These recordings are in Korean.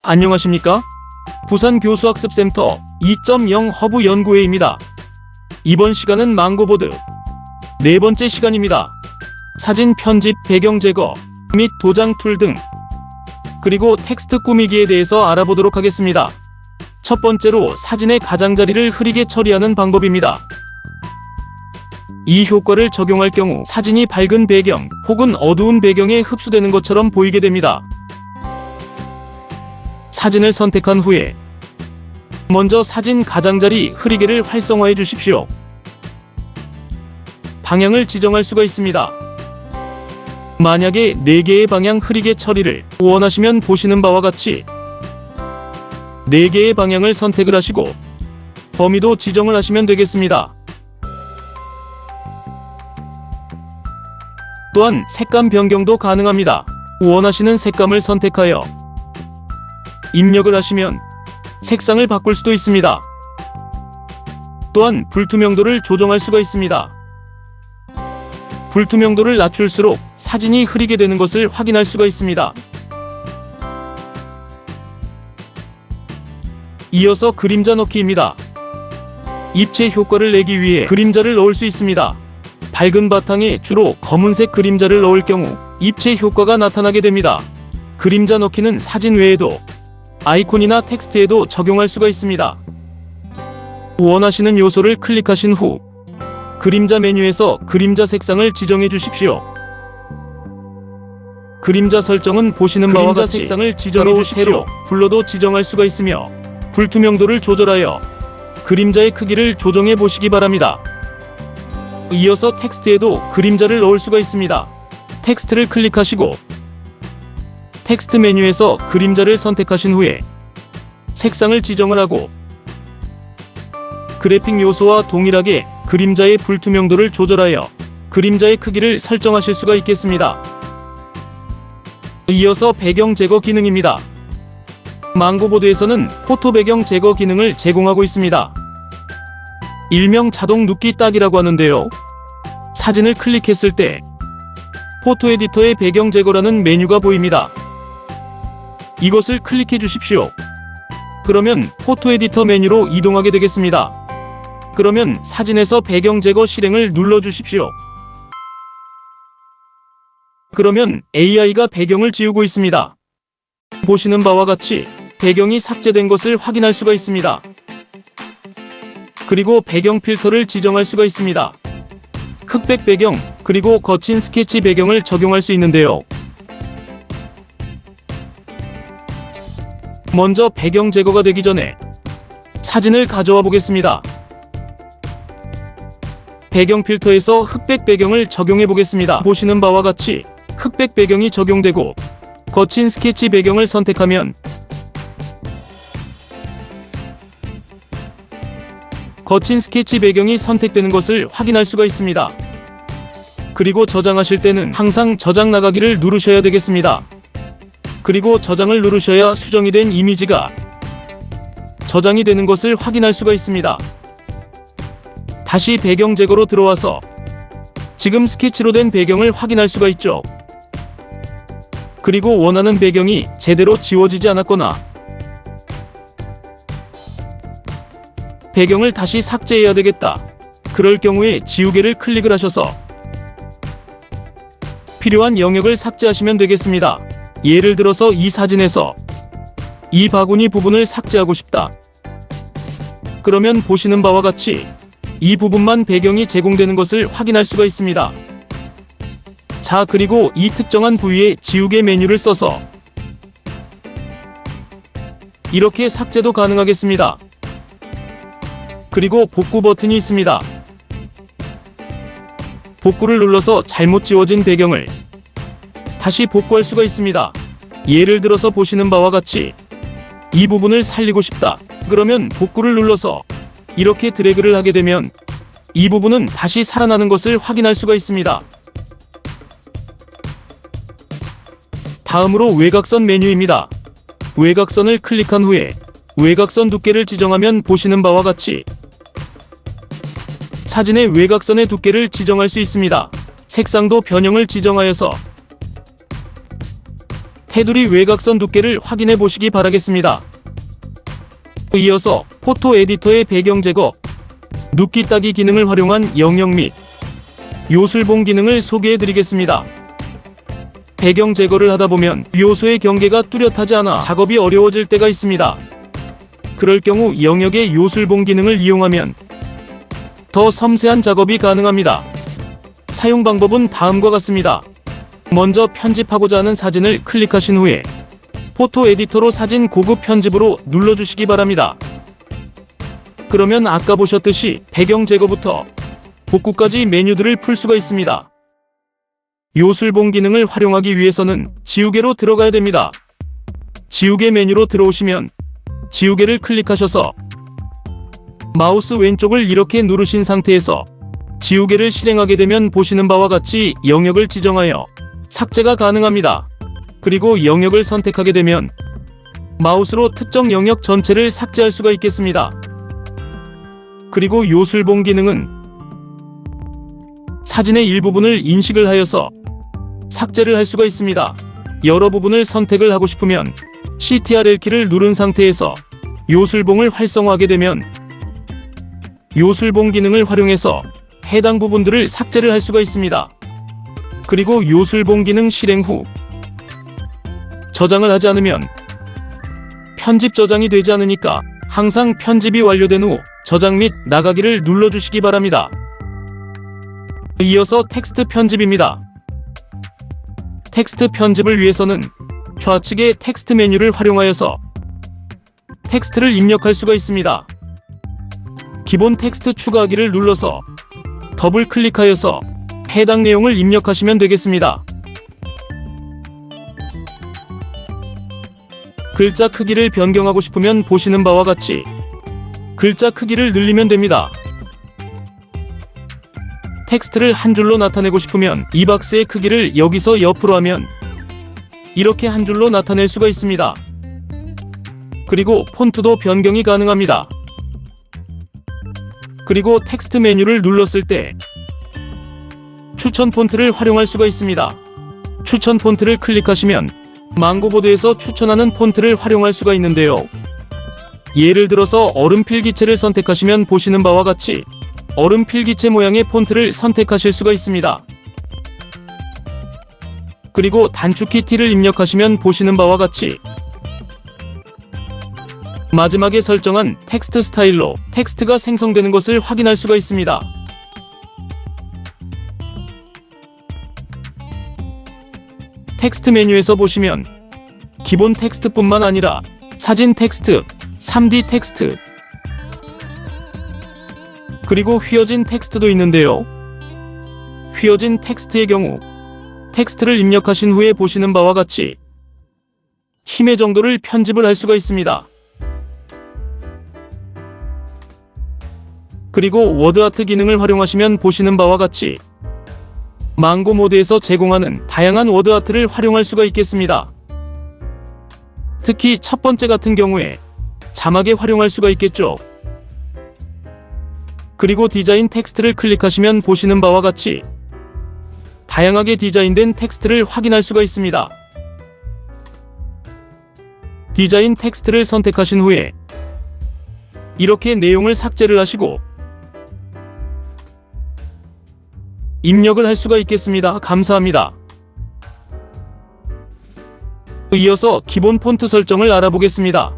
안녕하십니까? 부산 교수학습센터 2.0 허브 연구회입니다. 이번 시간은 망고보드 네 번째 시간입니다. 사진 편집, 배경 제거 및 도장 툴 등, 그리고 텍스트 꾸미기에 대해서 알아보도록 하겠습니다. 첫 번째로 사진의 가장자리를 흐리게 처리하는 방법입니다. 이 효과를 적용할 경우 사진이 밝은 배경 혹은 어두운 배경에 흡수되는 것처럼 보이게 됩니다. 사진을 선택한 후에 먼저 사진 가장자리 흐리게를 활성화해 주십시오. 방향을 지정할 수가 있습니다. 만약에 4개의 방향 흐리게 처리를 원하시면 보시는 바와 같이 4개의 방향을 선택을 하시고 범위도 지정을 하시면 되겠습니다. 또한 색감 변경도 가능합니다. 원하시는 색감을 선택하여 입력을 하시면 색상을 바꿀 수도 있습니다. 또한 불투명도를 조정할 수가 있습니다. 불투명도를 낮출수록 사진이 흐리게 되는 것을 확인할 수가 있습니다. 이어서 그림자 넣기입니다. 입체 효과를 내기 위해 그림자를 넣을 수 있습니다. 밝은 바탕에 주로 검은색 그림자를 넣을 경우 입체 효과가 나타나게 됩니다. 그림자 넣기는 사진 외에도 아이콘이나 텍스트에도 적용할 수가 있습니다. 원하시는 요소를 클릭하신 후 그림자 메뉴에서 그림자 색상을 지정해 주십시오. 그림자 설정은 보시는 바와 같이 색상을 지정해 주십시오. 블러도 지정할 수가 있으며 불투명도를 조절하여 그림자의 크기를 조정해 보시기 바랍니다. 이어서 텍스트에도 그림자를 넣을 수가 있습니다. 텍스트를 클릭하시고 텍스트 메뉴에서 그림자를 선택하신 후에 색상을 지정을 하고 그래픽 요소와 동일하게 그림자의 불투명도를 조절하여 그림자의 크기를 설정하실 수가 있겠습니다. 이어서 배경 제거 기능입니다. 망고보드에서는 포토 배경 제거 기능을 제공하고 있습니다. 일명 자동 눕기 딱이라고 하는데요. 사진을 클릭했을 때 포토 에디터의 배경 제거라는 메뉴가 보입니다. 이것을 클릭해 주십시오. 그러면 포토 에디터 메뉴로 이동하게 되겠습니다. 그러면 사진에서 배경 제거 실행을 눌러 주십시오. 그러면 AI가 배경을 지우고 있습니다. 보시는 바와 같이 배경이 삭제된 것을 확인할 수가 있습니다. 그리고 배경 필터를 지정할 수가 있습니다. 흑백 배경, 그리고 거친 스케치 배경을 적용할 수 있는데요. 먼저 배경 제거가 되기 전에 사진을 가져와 보겠습니다. 배경 필터에서 흑백 배경을 적용해 보겠습니다. 보시는 바와 같이 흑백 배경이 적용되고 거친 스케치 배경을 선택하면 거친 스케치 배경이 선택되는 것을 확인할 수가 있습니다. 그리고 저장하실 때는 항상 저장 나가기를 누르셔야 되겠습니다. 그리고 저장을 누르셔야 수정이 된 이미지가 저장이 되는 것을 확인할 수가 있습니다. 다시 배경 제거로 들어와서 지금 스케치로 된 배경을 확인할 수가 있죠. 그리고 원하는 배경이 제대로 지워지지 않았거나 배경을 다시 삭제해야 되겠다. 그럴 경우에 지우개를 클릭을 하셔서 필요한 영역을 삭제하시면 되겠습니다. 예를 들어서 이 사진에서 이 바구니 부분을 삭제하고 싶다. 그러면 보시는 바와 같이 이 부분만 배경이 제공되는 것을 확인할 수가 있습니다. 자, 그리고 이 특정한 부위에 지우개 메뉴를 써서 이렇게 삭제도 가능하겠습니다. 그리고 복구 버튼이 있습니다. 복구를 눌러서 잘못 지워진 배경을 다시 복구할 수가 있습니다. 예를 들어서 보시는 바와 같이 이 부분을 살리고 싶다. 그러면 복구를 눌러서 이렇게 드래그를 하게 되면 이 부분은 다시 살아나는 것을 확인할 수가 있습니다. 다음으로 외곽선 메뉴입니다. 외곽선을 클릭한 후에 외곽선 두께를 지정하면 보시는 바와 같이 사진의 외곽선의 두께를 지정할 수 있습니다. 색상도 변형을 지정하여서 테두리 외곽선 두께를 확인해 보시기 바라겠습니다. 이어서 포토 에디터의 배경 제거, 눕기 따기 기능을 활용한 영역 및 요술봉 기능을 소개해 드리겠습니다. 배경 제거를 하다 보면 요소의 경계가 뚜렷하지 않아 작업이 어려워질 때가 있습니다. 그럴 경우 영역의 요술봉 기능을 이용하면 더 섬세한 작업이 가능합니다. 사용 방법은 다음과 같습니다. 먼저 편집하고자 하는 사진을 클릭하신 후에 포토 에디터로 사진 고급 편집으로 눌러주시기 바랍니다. 그러면 아까 보셨듯이 배경 제거부터 복구까지 메뉴들을 풀 수가 있습니다. 요술봉 기능을 활용하기 위해서는 지우개로 들어가야 됩니다. 지우개 메뉴로 들어오시면 지우개를 클릭하셔서 마우스 왼쪽을 이렇게 누르신 상태에서 지우개를 실행하게 되면 보시는 바와 같이 영역을 지정하여 삭제가 가능합니다. 그리고 영역을 선택하게 되면 마우스로 특정 영역 전체를 삭제할 수가 있겠습니다. 그리고 요술봉 기능은 사진의 일부분을 인식을 하여서 삭제를 할 수가 있습니다. 여러 부분을 선택을 하고 싶으면 CTRL 키를 누른 상태에서 요술봉을 활성화하게 되면 요술봉 기능을 활용해서 해당 부분들을 삭제를 할 수가 있습니다. 그리고 요술봉 기능 실행 후 저장을 하지 않으면 편집 저장이 되지 않으니까 항상 편집이 완료된 후 저장 및 나가기를 눌러주시기 바랍니다. 이어서 텍스트 편집입니다. 텍스트 편집을 위해서는 좌측의 텍스트 메뉴를 활용하여서 텍스트를 입력할 수가 있습니다. 기본 텍스트 추가하기를 눌러서 더블 클릭하여서 해당 내용을 입력하시면 되겠습니다. 글자 크기를 변경하고 싶으면 보시는 바와 같이 글자 크기를 늘리면 됩니다. 텍스트를 한 줄로 나타내고 싶으면 이 박스의 크기를 여기서 옆으로 하면 이렇게 한 줄로 나타낼 수가 있습니다. 그리고 폰트도 변경이 가능합니다. 그리고 텍스트 메뉴를 눌렀을 때 추천 폰트를 활용할 수가 있습니다. 추천 폰트를 클릭하시면 망고보드에서 추천하는 폰트를 활용할 수가 있는데요. 예를 들어서 얼음 필기체를 선택하시면 보시는 바와 같이 얼음 필기체 모양의 폰트를 선택하실 수가 있습니다. 그리고 단축키 T를 입력하시면 보시는 바와 같이 마지막에 설정한 텍스트 스타일로 텍스트가 생성되는 것을 확인할 수가 있습니다. 텍스트 메뉴에서 보시면 기본 텍스트뿐만 아니라 사진 텍스트, 3D 텍스트, 그리고 휘어진 텍스트도 있는데요. 휘어진 텍스트의 경우 텍스트를 입력하신 후에 보시는 바와 같이 힘의 정도를 편집을 할 수가 있습니다. 그리고 워드아트 기능을 활용하시면 보시는 바와 같이 망고 모드에서 제공하는 다양한 워드아트를 활용할 수가 있겠습니다. 특히 첫 번째 같은 경우에 자막에 활용할 수가 있겠죠. 그리고 디자인 텍스트를 클릭하시면 보시는 바와 같이 다양하게 디자인된 텍스트를 확인할 수가 있습니다. 디자인 텍스트를 선택하신 후에 이렇게 내용을 삭제를 하시고 입력을 할 수가 있겠습니다. 감사합니다. 이어서 기본 폰트 설정을 알아보겠습니다.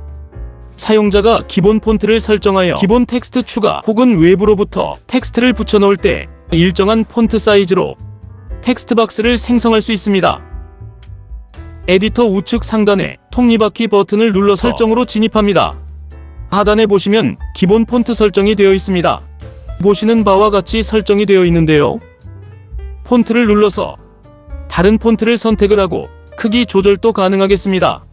사용자가 기본 폰트를 설정하여 기본 텍스트 추가 혹은 외부로부터 텍스트를 붙여넣을 때 일정한 폰트 사이즈로 텍스트 박스를 생성할 수 있습니다. 에디터 우측 상단에 톱니바퀴 버튼을 눌러 설정으로 진입합니다. 하단에 보시면 기본 폰트 설정이 되어 있습니다. 보시는 바와 같이 설정이 되어 있는데요. 폰트를 눌러서 다른 폰트를 선택을 하고 크기 조절도 가능하겠습니다.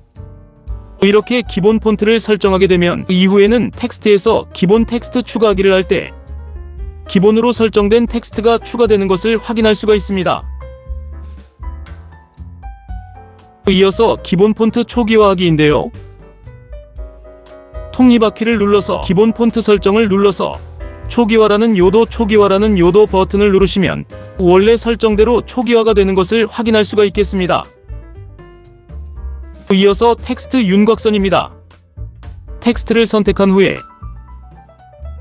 이렇게 기본 폰트를 설정하게 되면 이후에는 텍스트에서 기본 텍스트 추가하기를 할 때 기본으로 설정된 텍스트가 추가되는 것을 확인할 수가 있습니다. 이어서 기본 폰트 초기화하기인데요. 톱니바퀴를 눌러서 기본 폰트 설정을 눌러서 초기화라는 요도 버튼을 누르시면 원래 설정대로 초기화가 되는 것을 확인할 수가 있겠습니다. 이어서 텍스트 윤곽선입니다. 텍스트를 선택한 후에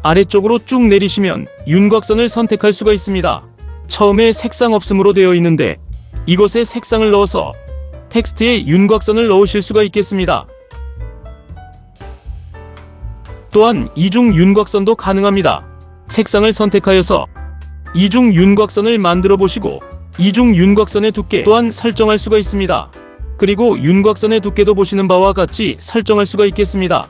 아래쪽으로 쭉 내리시면 윤곽선을 선택할 수가 있습니다. 처음에 색상 없음으로 되어 있는데 이것에 색상을 넣어서 텍스트에 윤곽선을 넣으실 수가 있겠습니다. 또한 이중 윤곽선도 가능합니다. 색상을 선택하여서 이중 윤곽선을 만들어 보시고 이중 윤곽선의 두께 또한 설정할 수가 있습니다. 그리고 윤곽선의 두께도 보시는 바와 같이 설정할 수가 있겠습니다.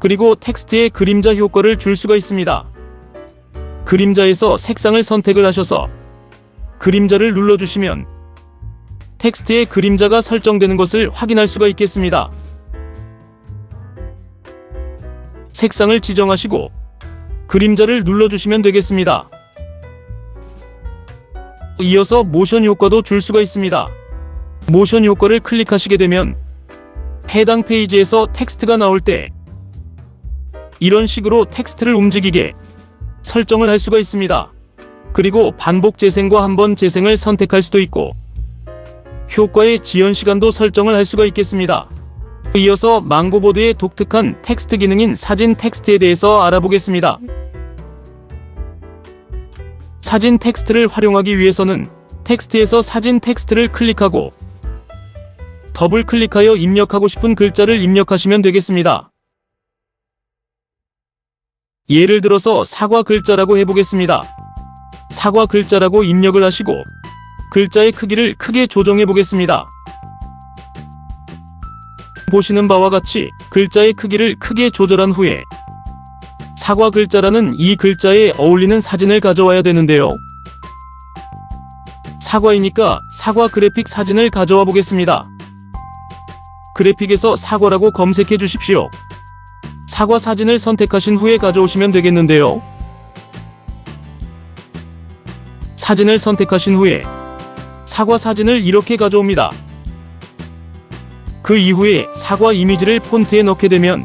그리고 텍스트에 그림자 효과를 줄 수가 있습니다. 그림자에서 색상을 선택을 하셔서 그림자를 눌러주시면 텍스트에 그림자가 설정되는 것을 확인할 수가 있겠습니다. 색상을 지정하시고 그림자를 눌러주시면 되겠습니다. 이어서 모션 효과도 줄 수가 있습니다. 모션 효과를 클릭하시게 되면 해당 페이지에서 텍스트가 나올 때 이런 식으로 텍스트를 움직이게 설정을 할 수가 있습니다. 그리고 반복 재생과 한 번 재생을 선택할 수도 있고 효과의 지연 시간도 설정을 할 수가 있겠습니다. 이어서 망고보드의 독특한 텍스트 기능인 사진 텍스트에 대해서 알아보겠습니다. 사진 텍스트를 활용하기 위해서는 텍스트에서 사진 텍스트를 클릭하고 더블 클릭하여 입력하고 싶은 글자를 입력하시면 되겠습니다. 예를 들어서 사과 글자라고 해보겠습니다. 사과 글자라고 입력을 하시고 글자의 크기를 크게 조정해 보겠습니다. 보시는 바와 같이 글자의 크기를 크게 조절한 후에 사과 글자라는 이 글자에 어울리는 사진을 가져와야 되는데요. 사과이니까 사과 그래픽 사진을 가져와 보겠습니다. 그래픽에서 사과라고 검색해 주십시오. 사과 사진을 선택하신 후에 가져오시면 되겠는데요. 사진을 선택하신 후에 사과 사진을 이렇게 가져옵니다. 그 이후에 사과 이미지를 폰트에 넣게 되면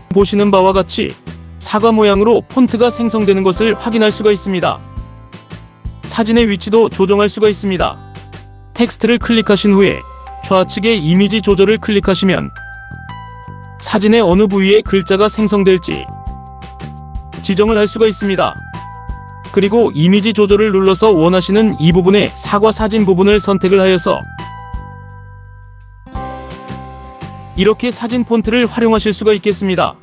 보시는 바와 같이 사과 모양으로 폰트가 생성되는 것을 확인할 수가 있습니다. 사진의 위치도 조정할 수가 있습니다. 텍스트를 클릭하신 후에 좌측의 이미지 조절을 클릭하시면 사진의 어느 부위에 글자가 생성될지 지정을 할 수가 있습니다. 그리고 이미지 조절을 눌러서 원하시는 이 부분에 사과 사진 부분을 선택을 하여서 이렇게 사진 폰트를 활용하실 수가 있겠습니다.